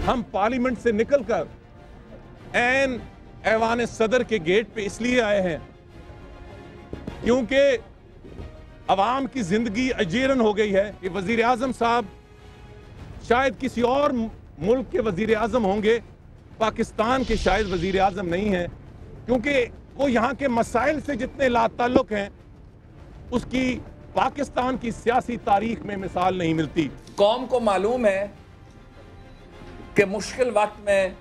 हम पार्लियामेंट से निकलकर ऐन ऐवान सदर के गेट पे इसलिए आए हैं क्योंकि अवाम की जिंदगी अजीरन हो गई है कि वजीर आजम साहब शायद किसी और मुल्क के वजीर आजम होंगे, पाकिस्तान के शायद वजीर आजम नहीं हैं, क्योंकि वो यहाँ के मसाइल से जितने लाताल्लुक हैं उसकी पाकिस्तान की सियासी तारीख में मिसाल नहीं मिलती। कौम को मालूम है कि मुश्किल वक्त में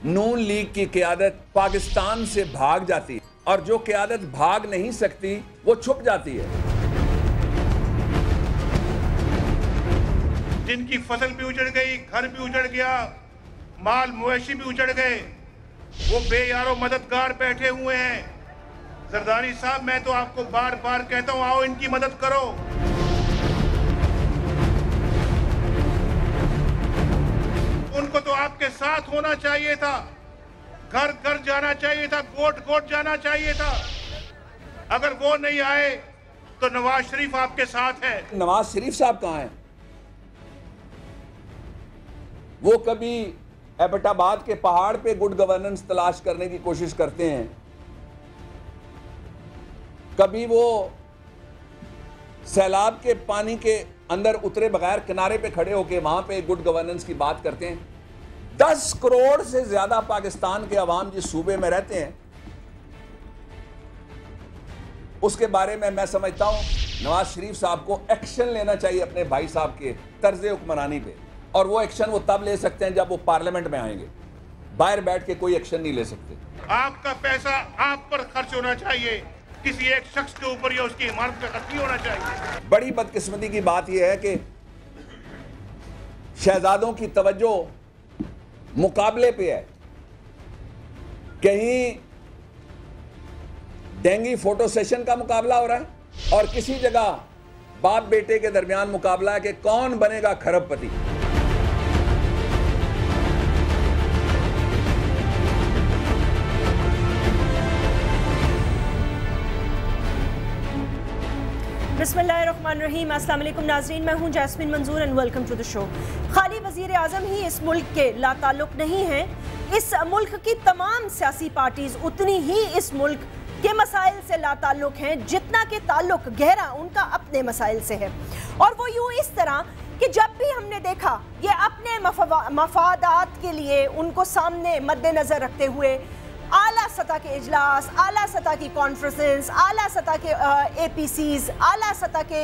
नून लीग की क़यादत पाकिस्तान से भाग जाती है और जो क़यादत भाग नहीं सकती वो छुप जाती है। जिनकी फसल भी उजड़ गई, घर भी उजड़ गया, माल मवेशी भी उजड़ गए, वो बेयारो मददगार बैठे हुए हैं। जरदारी साहब, मैं तो आपको बार बार कहता हूं, आओ इनकी मदद करो। उनको तो आपके साथ होना चाहिए था, घर घर जाना चाहिए था, गोट गोट जाना चाहिए था। अगर वो नहीं आए तो नवाज शरीफ आपके साथ है। नवाज शरीफ साहब कहाँ हैं? वो कभी एबटाबाद के पहाड़ पे गुड गवर्नेंस तलाश करने की कोशिश करते हैं, कभी वो सैलाब के पानी के अंदर उतरे बगैर किनारे पे खड़े होकर वहां पे गुड गवर्नेंस की बात करते हैं। 10 करोड़ से ज्यादा पाकिस्तान के अवाम जिस सूबे में रहते हैं उसके बारे में मैं समझता हूं नवाज शरीफ साहब को एक्शन लेना चाहिए अपने भाई साहब के तर्ज हुक्मरानी पे, और वो एक्शन वो तब ले सकते हैं जब वो पार्लियामेंट में आएंगे। बाहर बैठ के कोई एक्शन नहीं ले सकते। आपका पैसा आप पर खर्च होना चाहिए, किसी एक शख्स के ऊपर या उसकी इमारत पे खर्च नहीं होना चाहिए। बड़ी बदकिस्मती की बात यह है कि शहजादों की तवज्जो मुकाबले पे है। कहीं डेंगी फोटो सेशन का मुकाबला हो रहा है और किसी जगह बाप बेटे के दरमियान मुकाबला है कि कौन बनेगा खरबपति। बिस्मिल्लाहिर्रहमानिर्रहीम। अस्सलाम वालेकुम नाज़रीन, मैं हूं Jasmine Manzoor and welcome to the show. खाली वज़ीर आज़म ही इस मुल्क के लाताल्लुक नहीं हैं, इस मुल्क की तमाम सियासी पार्टीज़ उतनी ही इस मुल्क के मसाइल से लाताल्लुक हैं जितना कि ताल्लुक गहरा उनका अपने मसाइल से है। और वो यूँ इस तरह कि जब भी हमने देखा ये अपने मफादात के लिए उनको सामने मद्देनज़र रखते हुए आला सतह के इजलास, आला सतह की कॉन्फ्रेंसेस, आला सतह के APCs, आला सतह के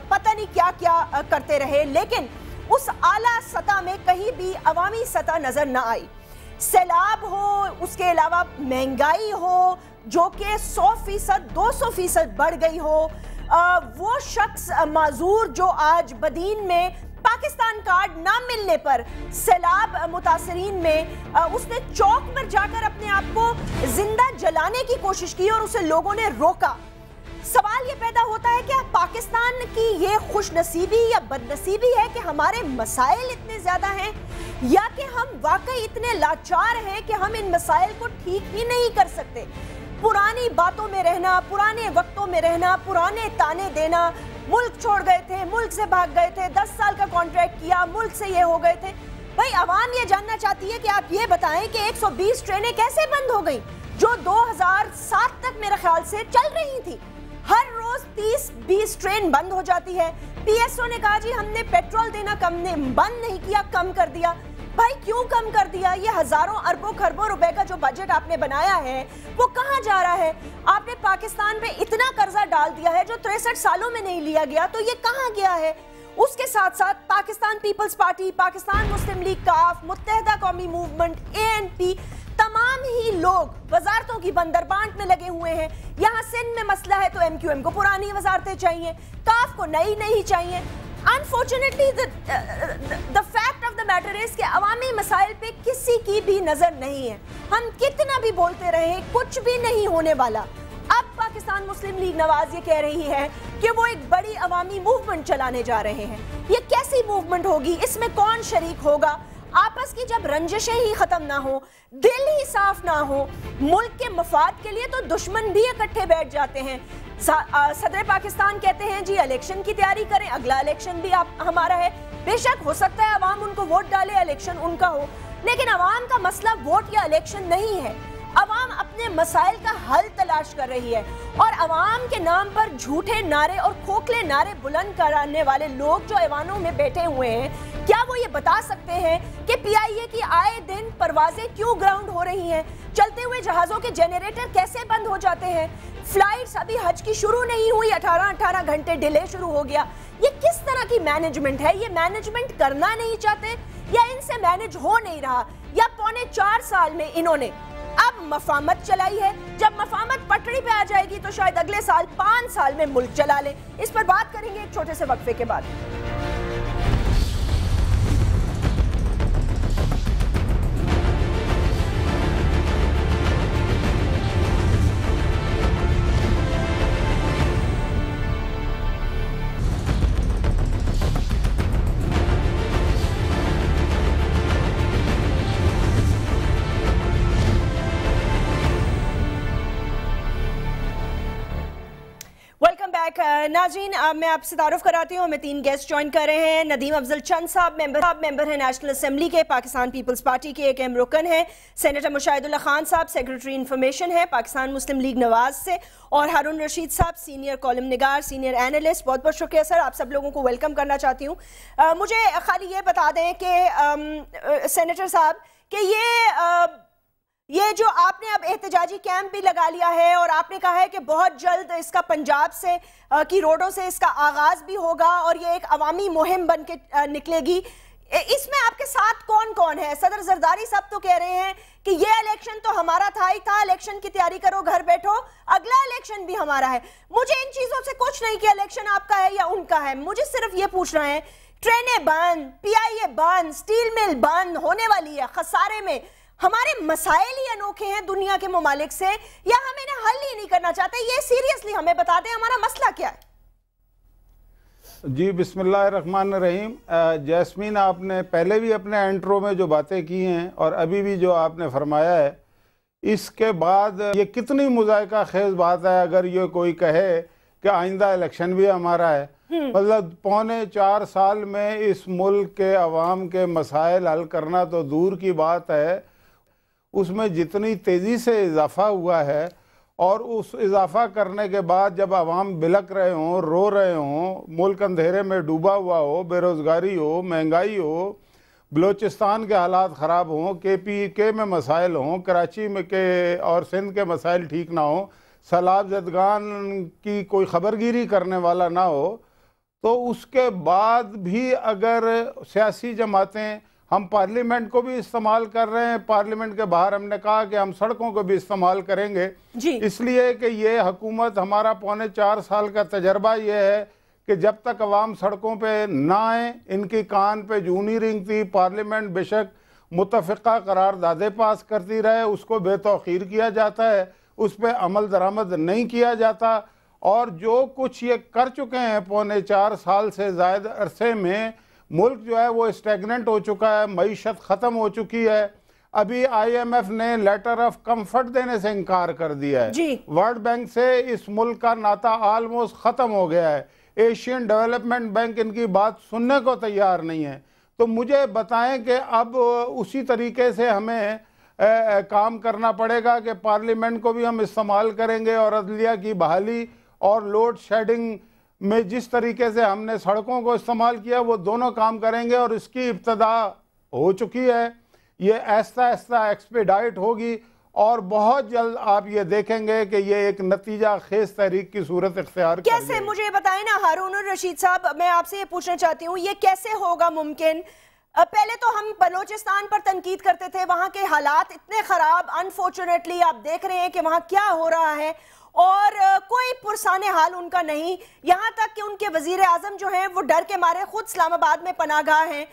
पता नहीं क्या क्या करते रहे, लेकिन उस आला सतह में कहीं भी अवामी सतह नज़र ना आई। सैलाब हो, उसके अलावा महंगाई हो जो कि 100%, 200% बढ़ गई हो, वो शख्स माजूर जो आज बदीन में पाकिस्तान कार्ड ना मिलने पर सैलाब मुतासरीन में उसने चौक पर जाकर अपने आप को जिंदा जलाने की कोशिश की और उसे लोगों ने रोका। सवाल ये पैदा होता है कि पाकिस्तान की ये खुशनसीबी या बदनसीबी है कि हमारे मसाइल इतने ज्यादा हैं, या कि हम वाकई इतने लाचार हैं कि हम इन मसाइल को ठीक ही नहीं कर सकते। पुरानी बातों में रहना, पुराने वक्तों में रहना, पुराने ताने देना, मुल्क छोड़ गए थे, मुल्क से भाग गए थे, 10 साल का कॉन्ट्रैक्ट किया, मुल्क से ये हो गए थे। भाई अवाम ये जानना चाहती है कि आप ये बताएं कि 120 ट्रेनें कैसे बंद हो गई जो 2007 तक मेरे ख्याल से चल रही थी। हर रोज 30-20 ट्रेन बंद हो जाती है। PSO ने कहा जी हमने पेट्रोल देना बंद नहीं किया, कम कर दिया। भाई क्यों कम कर दिया? ये हजारों अरबों खरबों रुपए का जो बजट आपने बनाया है वो कहां जा रहा है? आपने पाकिस्तान पे इतना कर्जा डाल दिया है जो 63 सालों में नहीं लिया गया, तो ये कहां गया है? उसके साथ साथ पाकिस्तान पीपल्स पार्टी, पाकिस्तान मुस्लिम लीग, काफ, मुत्तहिदा कौमी मूवमेंट, ANP, तमाम ही लोग वजारतों की बंदरबांट में लगे हुए हैं। यहाँ सिंध में मसला है तो MQM को पुरानी वजारतें चाहिए, काफ को नई नहीं चाहिए। Unfortunately the fact of the matter is कि अवामी मसाइल पे किसी की भी नजर नहीं है। हम कितना भी बोलते रहे कुछ भी नहीं होने वाला। अब पाकिस्तान मुस्लिम लीग नवाज ये कह रही है कि वो एक बड़ी अवामी मूवमेंट चलाने जा रहे हैं। ये कैसी मूवमेंट होगी? इसमें कौन शरीक होगा? आपस की जब रंजिशें ही खत्म ना हो, दिल ही साफ ना हो, मुल्क के मफाद के लिए तो दुश्मन भी इकट्ठे बैठ जाते हैं। सदर पाकिस्तान कहते हैं जी इलेक्शन की तैयारी करें, अगला इलेक्शन भी हमारा है। बेशक हो सकता है अवाम उनको वोट डाले, इलेक्शन उनका हो, लेकिन अवाम का मसला वोट या इलेक्शन नहीं है। अवाम अपने मसाइल का हल तलाश कर रही है और अवाम के नाम पर झूठे नारे और खोखले नारे बुलंद कराने वाले लोग जो ऐवानों में बैठे हुए हैं, क्या वो ये बता सकते हैं कि पीआईए की आए दिन परवाजें क्यों ग्राउंड हो रही हैं? चलते हुए जहाजों के जनरेटर कैसे बंद हो जाते हैं? फ्लाइट्स अभी हज की शुरू नहीं हुई, 18 घंटे डिले शुरू हो गया। ये किस तरह की मैनेजमेंट है? ये मैनेजमेंट करना नहीं चाहते या इनसे मैनेज हो नहीं रहा, या 4.25 साल में इन्होंने अब मफामत चलाई है? जब मफामत पटड़ी पे आ जाएगी तो शायद अगले साल 5 साल में मुल्क चला ले। इस पर बात करेंगे एक छोटे से वक्फे के बाद। नाज़रीन, मैं आपसे तारुफ कराती हूँ। हमें 3 गेस्ट ज्वाइन कर रहे हैं। नदीम अफजल चंद साहब मेंबर हैं नेशनल असेंबली के, पाकिस्तान पीपल्स पार्टी के एक अहम रुकन है। सेनेटर मुशाहिदुल्लाह खान साहब सेक्रेटरी इंफॉर्मेशन है पाकिस्तान मुस्लिम लीग नवाज से, और हारून रशीद साहब सीनियर कॉलम निगार, सीनियर एनालिस्ट। बहुत बहुत शुक्रिया सर, आप सब लोगों को वेलकम करना चाहती हूँ। मुझे खाली ये बता दें कि सेनेटर साहब कि ये जो आपने अब एहतजाजी कैंप भी लगा लिया है और आपने कहा है कि बहुत जल्द इसका पंजाब से की रोडों से इसका आगाज भी होगा और ये एक अवामी मुहिम बन के निकलेगी, इसमें आपके साथ कौन कौन है? सदर जरदारी साहब तो कह रहे हैं कि ये इलेक्शन तो हमारा था ही था, इलेक्शन की तैयारी करो, घर बैठो, अगला इलेक्शन भी हमारा है। मुझे इन चीजों से कुछ नहीं कि इलेक्शन आपका है या उनका है, मुझे सिर्फ ये पूछना है, ट्रेनें बंद, पीआईए बंद, स्टील मिल बंद होने वाली है, खसारे में, हमारे मसाइल ही अनोखे हैं दुनिया के ममालिक से, या हम इन्हें हल ही नहीं करना चाहते? ये सीरियसली हमें बता दें, हमारा मसला क्या है? जी बिस्मिल्लाहिर्रहमानिर्रहीम। जैस्मीन, आपने पहले भी अपने इंट्रो में जो बातें की हैं और अभी भी जो आपने फरमाया है, इसके बाद ये कितनी मुज़ायका खेज़ बात है अगर ये कोई कहे कि आइंदा इलेक्शन भी हमारा है। मतलब 4.25 साल में इस मुल्क के अवाम के मसाइल हल करना तो दूर की बात है, उसमें जितनी तेज़ी से इजाफ़ा हुआ है और उस इजाफ़ा करने के बाद जब आवाम बिलक रहे हों, रो रहे हों, मुल्क अंधेरे में डूबा हुआ हो, बेरोज़गारी हो, महंगाई हो, बलूचिस्तान के हालात ख़राब हों, KPK में मसाइल हों, कराची में के और सिंध के मसाइल ठीक ना हो, सैलाब ज़दगान की कोई ख़बरगिरी करने वाला ना हो, तो उसके बाद भी अगर सियासी जमातें, हम पार्लियामेंट को भी इस्तेमाल कर रहे हैं, पार्लियामेंट के बाहर हमने कहा कि हम सड़कों को भी इस्तेमाल करेंगे जी। इसलिए कि ये हुकूमत, हमारा 4.25 साल का तजर्बा ये है कि जब तक अवाम सड़कों पे ना आए, इनकी कान पे जूं नहीं रेंगती। पार्लियामेंट बेशक मुतफ़िक़ा करारदादे पास करती रहे, उसको बेतौखीर किया जाता है, उस पर अमल दरामद नहीं किया जाता, और जो कुछ ये कर चुके हैं 4.25 साल से ज़ायद अरसे में, मुल्क जो है वो स्टेगनेंट हो चुका है, मईशत ख़त्म हो चुकी है। अभी IMF ने लेटर ऑफ कंफर्ट देने से इनकार कर दिया है। वर्ल्ड बैंक से इस मुल्क का नाता ऑलमोस्ट ख़त्म हो गया है। एशियन डेवलपमेंट बैंक इनकी बात सुनने को तैयार नहीं है। तो मुझे बताएं कि अब उसी तरीके से हमें काम करना पड़ेगा कि पार्लियामेंट को भी हम इस्तेमाल करेंगे और अदलिया की बहाली और लोड शेडिंग में जिस तरीके से हमने सड़कों को इस्तेमाल किया, वो दोनों काम करेंगे और इसकी इब्तदा हो चुकी है। ये आहिस्ता आहिस्ता एक्सपेडाइट होगी और बहुत जल्द आप ये देखेंगे कि ये एक नतीजा खेज तहरीक की सूरत इख्तियार करेगी। कैसे, मुझे बताएं ना हारून रशीद साहब, मैं आपसे ये पूछना चाहती हूँ, ये कैसे होगा मुमकिन? पहले तो हम बलोचिस्तान पर तनकीद करते थे, वहाँ के हालात इतने ख़राब, अनफॉर्चुनेटली आप देख रहे हैं कि वहाँ क्या हो रहा है और कोई पुरसाने हाल उनका नहीं, यहाँ तक कि उनके वजीर आजम जो हैं वो डर के मारे खुद इस्लामाबाद में पनाहगाह हैं।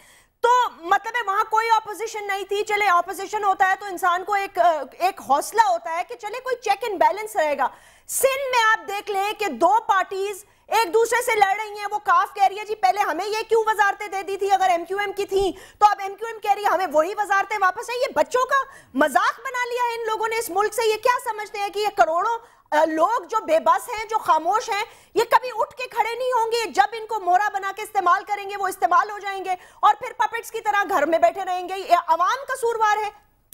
तो मतलब है वहाँ कोई ऑपोजिशन नहीं थी। चले ऑपोजिशन होता है तो इंसान को एक हौसला होता है कि चले कोई चेक एंड बैलेंस रहेगा। सिंध में आप देख लें कि 2 पार्टीज एक दूसरे से लड़ रही हैं। वो काफ कह रही है जी पहले हमें ये क्यों वजारतें दे दी थी अगर MQM की थी, तो अब MQM कह रही है हमें वही वजारतें वापस है। ये बच्चों का मजाक बना लिया है इन लोगों ने इस मुल्क से। ये क्या समझते हैं कि ये करोड़ों लोग जो बेबस हैं, जो खामोश हैं, ये कभी उठ के खड़े नहीं होंगे। जब इनको मोहरा बना के इस्तेमाल करेंगे वो इस्तेमाल हो जाएंगे और फिर पपेट्स की तरह घर में बैठे रहेंगे। ये अवाम कसूरवार है।